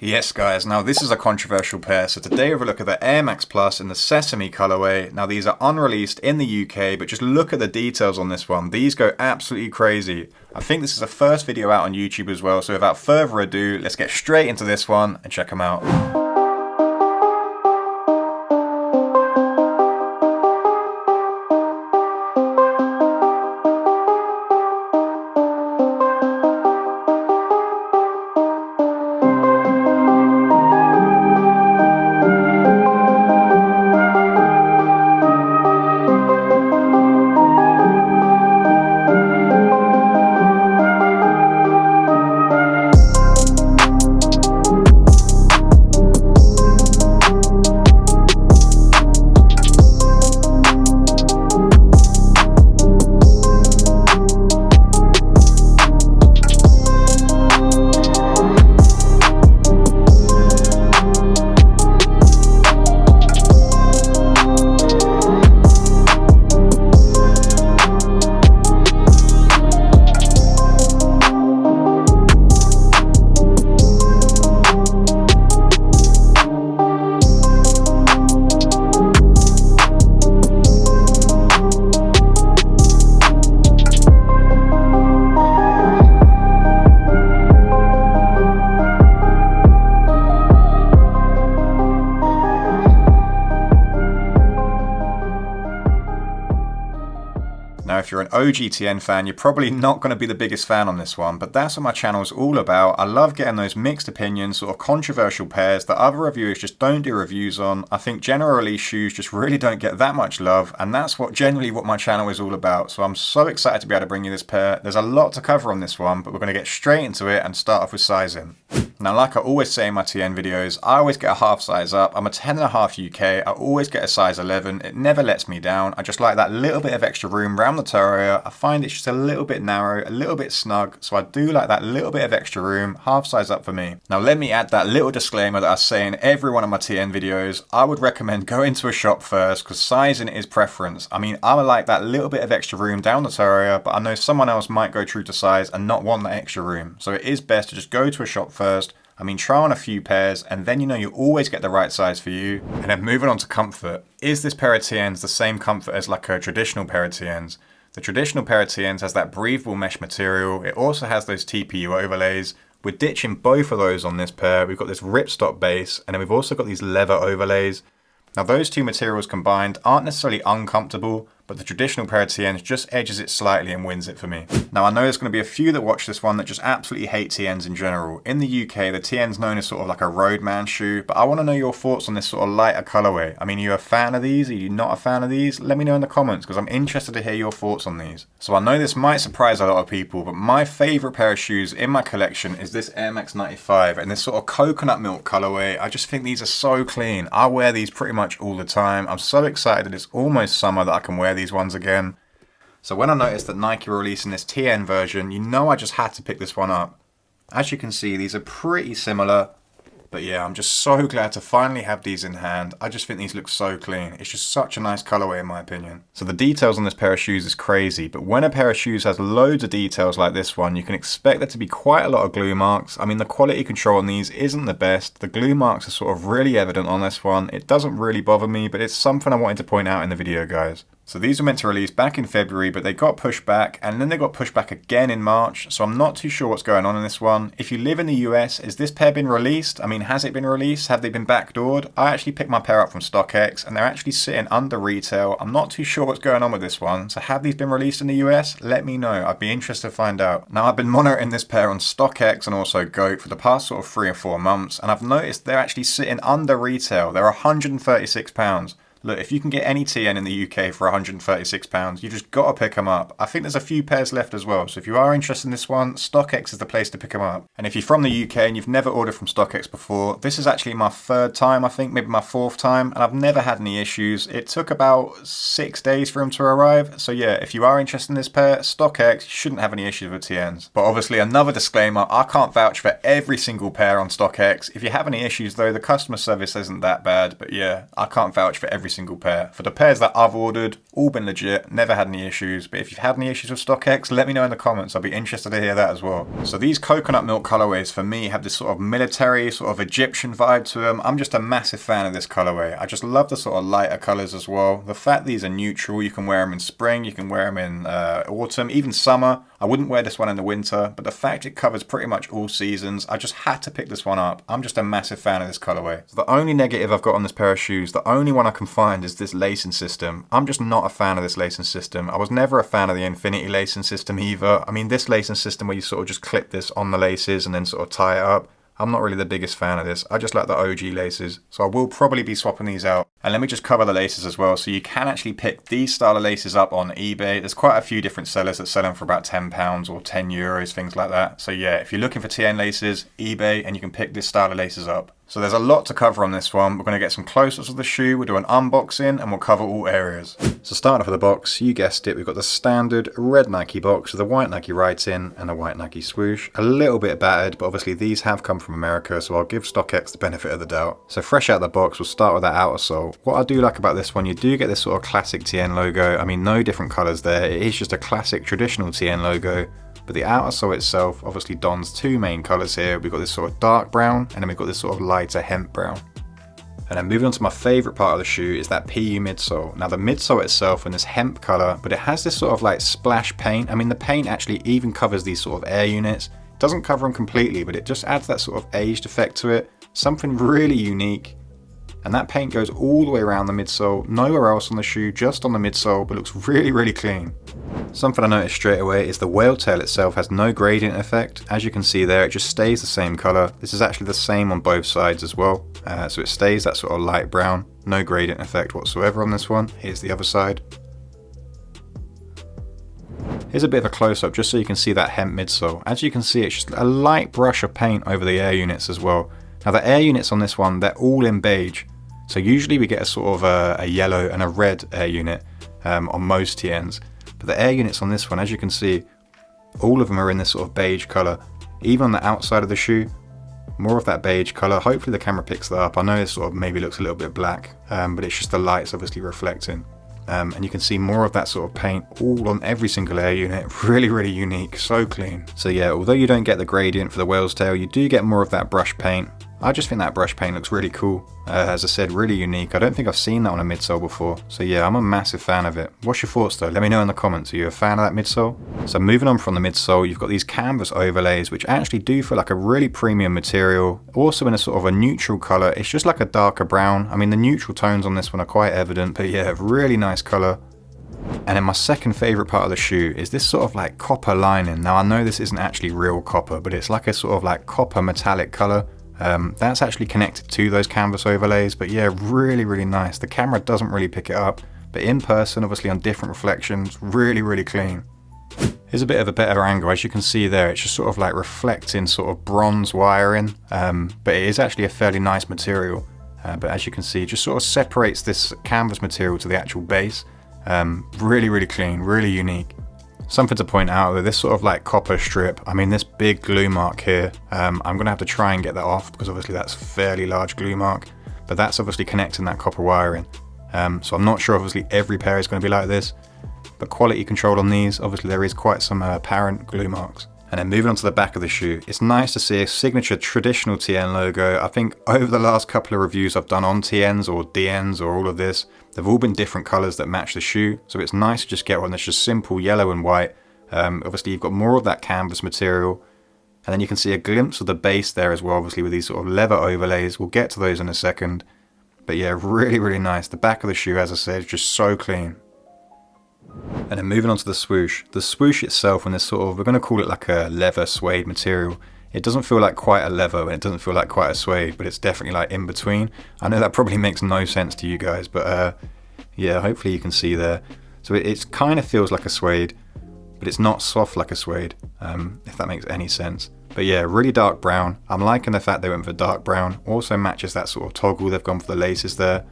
Yes guys, now this is a controversial pair, so today we have a look at the Air Max Plus in the Sesame colorway. Now these are unreleased in the UK, but just look at the details on this one. These go absolutely crazy. I think this is the first video out on YouTube as well, so without further ado, let's get straight into this one and check them out. Now if you're an OGTN fan, you're probably not going to be the biggest fan on this one, but that's what my channel is all about. I love getting those mixed opinions, sort of controversial pairs that other reviewers just don't do reviews on. I think general release shoes just really don't get that much love, and that's generally what my channel is all about. So I'm so excited to be able to bring you this pair. There's a lot to cover on this one, but we're going to get straight into it and start off with sizing. Now, like I always say in my TN videos, I always get a half size up. I'm a 10.5 UK. I always get a size 11. It never lets me down. I just like that little bit of extra room around the toe area. I find it's just a little bit narrow, a little bit snug. So I do like that little bit of extra room, half size up for me. Now, let me add that little disclaimer that I say in every one of my TN videos. I would recommend going to a shop first because sizing is preference. I mean, I would like that little bit of extra room down the toe area, but I know someone else might go true to size and not want that extra room. So it is best to just go to a shop first. I mean, try on a few pairs and then you always get the right size for you. And then moving on to comfort. Is this pair of TNs the same comfort as like a traditional pair of TNs? The traditional pair of TNs has that breathable mesh material. It also has those TPU overlays. We're ditching both of those on this pair. We've got this ripstop base and then we've also got these leather overlays. Now those two materials combined aren't necessarily uncomfortable, but the traditional pair of TNs just edges it slightly and wins it for me. Now I know there's going to be a few that watch this one that just absolutely hate TNs in general. In the UK, the TN's known as sort of like a roadman shoe, but I want to know your thoughts on this sort of lighter colorway. I mean, are you a fan of these? Are you not a fan of these? Let me know in the comments because I'm interested to hear your thoughts on these. So I know this might surprise a lot of people, but my favorite pair of shoes in my collection is this Air Max 95 and this sort of coconut milk colorway. I just think these are so clean. I wear these pretty much all the time. I'm so excited that it's almost summer that I can wear these ones again. So when I noticed that Nike were releasing this TN version, I just had to pick this one up. As you can see, these are pretty similar, but yeah, I'm just so glad to finally have these in hand. I just think these look so clean. It's just such a nice colorway in my opinion. So the details on this pair of shoes is crazy, but when a pair of shoes has loads of details like this one, you can expect there to be quite a lot of glue marks. I mean, the quality control on these isn't the best. The glue marks are sort of really evident on this one. It doesn't really bother me, but it's something I wanted to point out in the video, guys. So these were meant to release back in February, but they got pushed back and then they got pushed back again in March. So I'm not too sure what's going on in this one. If you live in the US, has this pair been released? I mean, has it been released? Have they been backdoored? I actually picked my pair up from StockX and they're actually sitting under retail. I'm not too sure what's going on with this one. So have these been released in the US? Let me know. I'd be interested to find out. Now I've been monitoring this pair on StockX and also GOAT for the past sort of 3 or 4 months. And I've noticed they're actually sitting under retail. They're £136. Look, if you can get any TN in the UK for £136, you just got to pick them up. I think there's a few pairs left as well, so if you are interested in this one, StockX is the place to pick them up. And if you're from the UK and you've never ordered from StockX before, this is actually my 3rd time, I think, maybe my 4th time, and I've never had any issues. It took about 6 days for them to arrive, so yeah, if you are interested in this pair, StockX, you shouldn't have any issues with TNs. But obviously, another disclaimer, I can't vouch for every single pair on StockX. If you have any issues though, the customer service isn't that bad, but yeah, I can't vouch for every every single pair. For the pairs that I've ordered, all been legit, never had any issues. But if you've had any issues with StockX, let me know in the comments. I'll be interested to hear that as well. So these coconut milk colorways for me have this sort of military, sort of Egyptian vibe to them. I'm just a massive fan of this colorway. I just love the sort of lighter colors as well. The fact these are neutral, you can wear them in spring, you can wear them in autumn, even summer. I wouldn't wear this one in the winter, but the fact it covers pretty much all seasons, I just had to pick this one up. I'm just a massive fan of this colorway. So the only negative I've got on this pair of shoes, the only one I can find is this lacing system. I'm just not a fan of this lacing system. I was never a fan of the infinity lacing system either. I mean, this lacing system where you sort of just clip this on the laces and then sort of tie it up, I'm not really the biggest fan of this. I just like the OG laces, so I will probably be swapping these out. And let me just cover the laces as well. So you can actually pick these style of laces up on eBay. There's quite a few different sellers that sell them for about £10 or €10, things like that. So yeah, if you're looking for TN laces, eBay, and you can pick this style of laces up. So there's a lot to cover on this one. We're going to get some close-ups of the shoe, we'll do an unboxing, and we'll cover all areas. So starting off with the box, you guessed it, we've got the standard red Nike box with the white Nike writing and the white Nike swoosh. A little bit battered, but obviously these have come from America, so I'll give StockX the benefit of the doubt. So fresh out of the box, we'll start with that outer sole. What I do like about this one, you do get this sort of classic TN logo. I mean, no different colours there. It is just a classic traditional TN logo. But the outer sole itself obviously dons two main colours here. We've got this sort of dark brown, and then we've got this sort of lighter hemp brown. And then moving on to my favourite part of the shoe is that PU midsole. Now the midsole itself in this hemp colour, but it has this sort of like splash paint. I mean, the paint actually even covers these sort of air units. It doesn't cover them completely, but it just adds that sort of aged effect to it. Something really unique. And that paint goes all the way around the midsole, nowhere else on the shoe, just on the midsole, but looks really, really clean. Something I noticed straight away is the whale tail itself has no gradient effect. As you can see there, it just stays the same colour. This is actually the same on both sides as well. So it stays that sort of light brown, no gradient effect whatsoever on this one. Here's the other side. Here's a bit of a close-up just so you can see that hemp midsole. As you can see, it's just a light brush of paint over the air units as well. Now the air units on this one, they're all in beige. So usually we get a sort of a yellow and a red air unit on most TNs. But the air units on this one, as you can see, all of them are in this sort of beige colour. Even on the outside of the shoe, more of that beige colour. Hopefully the camera picks that up. I know this sort of maybe looks a little bit black, but it's just the lights obviously reflecting. And you can see more of that sort of paint all on every single air unit. Really, really unique, so clean. So yeah, although you don't get the gradient for the whale's tail, you do get more of that brush paint. I just think that brush paint looks really cool. As I said, really unique. I don't think I've seen that on a midsole before. So yeah, I'm a massive fan of it. What's your thoughts though? Let me know in the comments. Are you a fan of that midsole? So moving on from the midsole, you've got these canvas overlays, which actually do feel like a really premium material. Also in a sort of a neutral colour. It's just like a darker brown. I mean, the neutral tones on this one are quite evident, but yeah, really nice colour. And then my second favourite part of the shoe is this sort of like copper lining. Now I know this isn't actually real copper, but it's like a sort of like copper metallic colour. That's actually connected to those canvas overlays, but yeah, really, really nice. The camera doesn't really pick it up, but in person, obviously on different reflections, really, really clean. Here's a bit of a better angle. As you can see there, it's just sort of like reflecting sort of bronze wiring, but it is actually a fairly nice material. But as you can see, it just sort of separates this canvas material to the actual base. Really, really clean, really unique. Something to point out though, this sort of like copper strip, I mean this big glue mark here, I'm going to have to try and get that off because obviously that's a fairly large glue mark, but that's obviously connecting that copper wiring. So I'm not sure obviously every pair is going to be like this, but quality control on these, obviously there is quite some apparent glue marks. And then moving on to the back of the shoe, it's nice to see a signature traditional TN logo. I think over the last couple of reviews I've done on TNs or DNs or all of this, they've all been different colours that match the shoe. So it's nice to just get one that's just simple yellow and white. Obviously you've got more of that canvas material. And then you can see a glimpse of the base there as well, obviously with these sort of leather overlays. We'll get to those in a second. But yeah, really, really nice. The back of the shoe, as I said, is just so clean. And then moving on to the swoosh. The swoosh itself, and this sort of, we're going to call it like a leather suede material. It doesn't feel like quite a leather and it doesn't feel like quite a suede, but it's definitely like in between. I know that probably makes no sense to you guys, but yeah, hopefully you can see there. So it kind of feels like a suede, but it's not soft like a suede, if that makes any sense. But yeah, really dark brown. I'm liking the fact they went for dark brown. Also matches that sort of toggle they've gone for the laces there.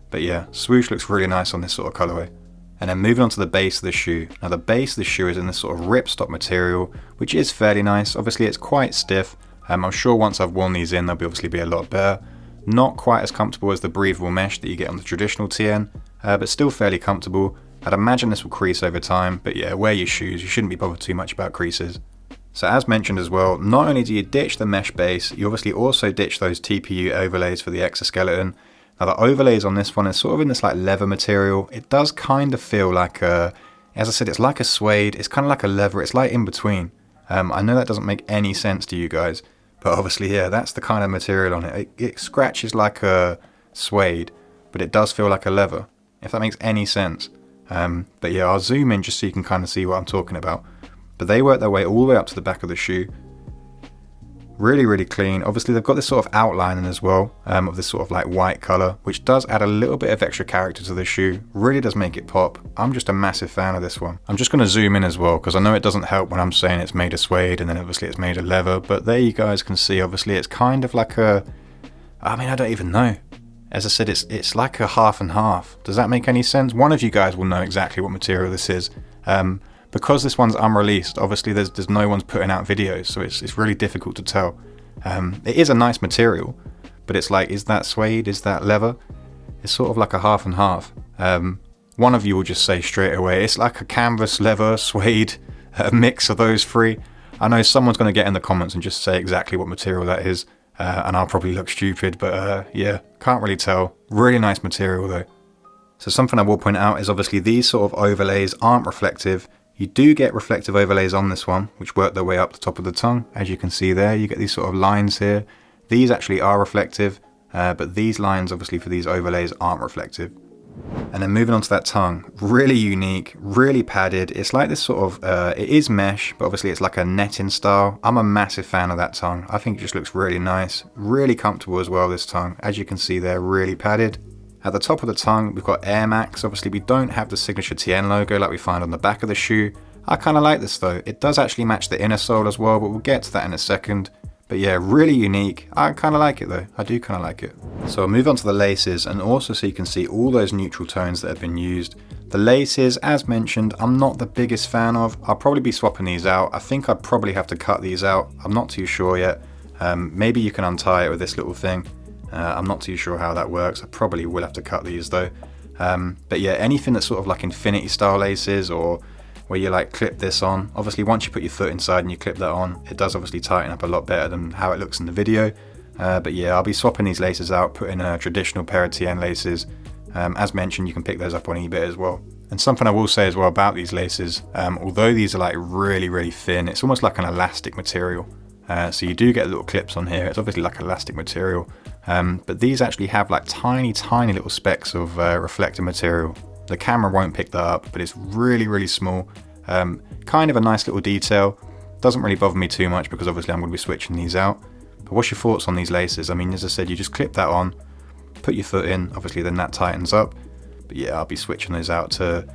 But yeah, swoosh looks really nice on this sort of colorway. And then moving on to the base of the shoe. Now the base of the shoe is in this sort of ripstop material, which is fairly nice. Obviously it's quite stiff. I'm sure once I've worn these in, they'll obviously be a lot better. Not quite as comfortable as the breathable mesh that you get on the traditional TN, but still fairly comfortable. I'd imagine this will crease over time, but yeah, wear your shoes, you shouldn't be bothered too much about creases. So as mentioned as well, not only do you ditch the mesh base, you obviously also ditch those TPU overlays for the exoskeleton. Now the overlays on this one is sort of in this like leather material. It does kind of feel like a, as I said, it's like a suede, it's kind of like a leather, it's like in between. I know that doesn't make any sense to you guys, but obviously, yeah, that's the kind of material on it. It scratches like a suede, but it does feel like a leather, if that makes any sense. But yeah, I'll zoom in just so you can kind of see what I'm talking about. But they work their way all the way up to the back of the shoe. Really, really clean. Obviously, they've got this sort of outlining as well, of this sort of like white color, which does add a little bit of extra character to the shoe. Really does make it pop. I'm just a massive fan of this one. I'm just going to zoom in as well, because I know it doesn't help when I'm saying it's made of suede and then obviously it's made of leather. But there you guys can see, obviously, it's kind of like a, I mean, I don't even know. As I said, it's like a half and half. Does that make any sense? One of you guys will know exactly what material this is. Because this one's unreleased, obviously there's no one's putting out videos, so it's really difficult to tell. It is a nice material, but it's like, is that suede? Is that leather? It's sort of like a half and half. One of you will just say straight away, it's like a canvas, leather, suede, mix of those three. I know someone's going to get in the comments and just say exactly what material that is, and I'll probably look stupid, but yeah, can't really tell. Really nice material though. So something I will point out is obviously these sort of overlays aren't reflective. You do get reflective overlays on this one, which work their way up the top of the tongue. As you can see there, you get these sort of lines here. These actually are reflective, but these lines obviously for these overlays aren't reflective. And then moving on to that tongue, really unique, really padded. It's like this sort of, it is mesh, but obviously it's like a netting style. I'm a massive fan of that tongue. I think it just looks really nice, really comfortable as well, this tongue. As you can see there, really padded. At the top of the tongue, we've got Air Max. Obviously, we don't have the signature TN logo like we find on the back of the shoe. I kind of like this though. It does actually match the inner sole as well, but we'll get to that in a second. But yeah, really unique. I kind of like it though. I do kind of like it. So I'll move on to the laces, and also so you can see all those neutral tones that have been used. The laces, as mentioned, I'm not the biggest fan of. I'll probably be swapping these out. I think I'd probably have to cut these out. I'm not too sure yet. Maybe you can untie it with this little thing. I'm not too sure how that works. I probably will have to cut these though. But yeah, anything that's sort of like infinity style laces, or where you like clip this on. Obviously once you put your foot inside and you clip that on, it does obviously tighten up a lot better than how it looks in the video. But yeah, I'll be swapping these laces out, putting a traditional pair of TN laces. As mentioned, you can pick those up on eBay as well. And something I will say as well about these laces, although these are like really, really thin, it's almost like an elastic material. So you do get little clips on here. It's obviously like elastic material. But these actually have like tiny, tiny little specks of reflective material. The camera won't pick that up, but it's really, really small. Kind of a nice little detail. Doesn't really bother me too much because obviously I'm going to be switching these out. But what's your thoughts on these laces? I mean, as I said, you just clip that on, put your foot in, obviously then that tightens up. But yeah, I'll be switching those out to,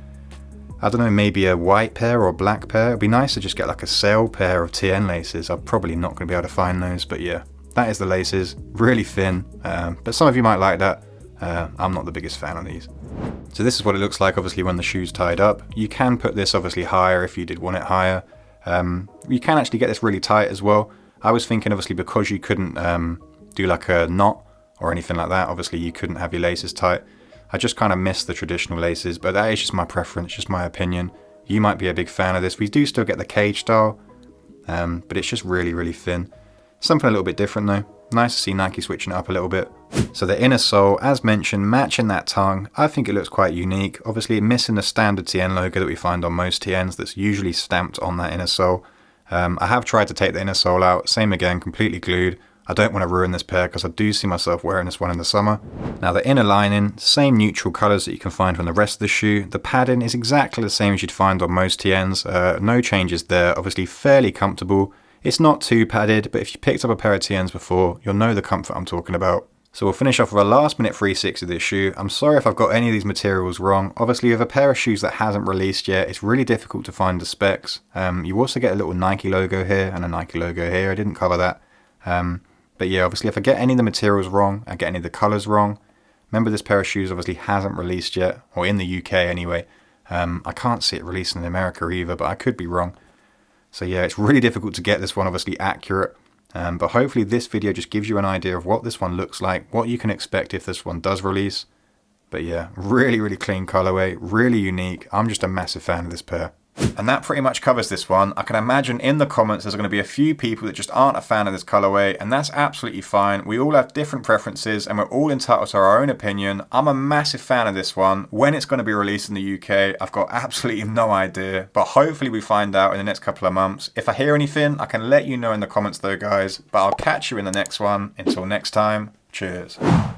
I don't know, maybe a white pair or a black pair. It'd be nice to just get like a sale pair of TN laces. I'm probably not going to be able to find those, but yeah. That is the laces, really thin, but some of you might like that. I'm not the biggest fan of these. So this is what it looks like obviously when the shoe's tied up. You can put this obviously higher if you did want it higher. You can actually get this really tight as well. I was thinking obviously because you couldn't do like a knot or anything like that, obviously you couldn't have your laces tight. I just kind of miss the traditional laces, but that is just my preference, just my opinion. You might be a big fan of this. We do still get the cage style, but it's just really, really thin. Something a little bit different though. Nice to see Nike switching it up a little bit. So the inner sole, as mentioned, matching that tongue, I think it looks quite unique. Obviously missing the standard TN logo that we find on most TNs that's usually stamped on that inner sole. I have tried to take the inner sole out, same again, completely glued. I don't want to ruin this pair because I do see myself wearing this one in the summer. Now the inner lining, same neutral colours that you can find from the rest of the shoe. The padding is exactly the same as you'd find on most TNs. No changes there, obviously fairly comfortable. It's not too padded, but if you picked up a pair of TNs before, you'll know the comfort I'm talking about. So we'll finish off with a last minute 360 of this shoe. I'm sorry if I've got any of these materials wrong. Obviously with a pair of shoes that hasn't released yet, it's really difficult to find the specs. You also get a little Nike logo here and a Nike logo here. I didn't cover that. But yeah, obviously if I get any of the materials wrong, I get any of the colours wrong. Remember this pair of shoes obviously hasn't released yet, or in the UK anyway. I can't see it releasing in America either, but I could be wrong. So yeah, it's really difficult to get this one obviously accurate. But hopefully this video just gives you an idea of what this one looks like, what you can expect if this one does release. But yeah, really, really clean colorway, really unique. I'm just a massive fan of this pair. And that pretty much covers this one. I can imagine in the comments there's going to be a few people that just aren't a fan of this colorway, and that's absolutely fine. We all have different preferences and we're all entitled to our own opinion. I'm a massive fan of this one. When it's going to be released in the UK, I've got absolutely no idea, but hopefully we find out in the next couple of months. If I hear anything, I can let you know in the comments though, guys, but I'll catch you in the next one. Until next time, cheers.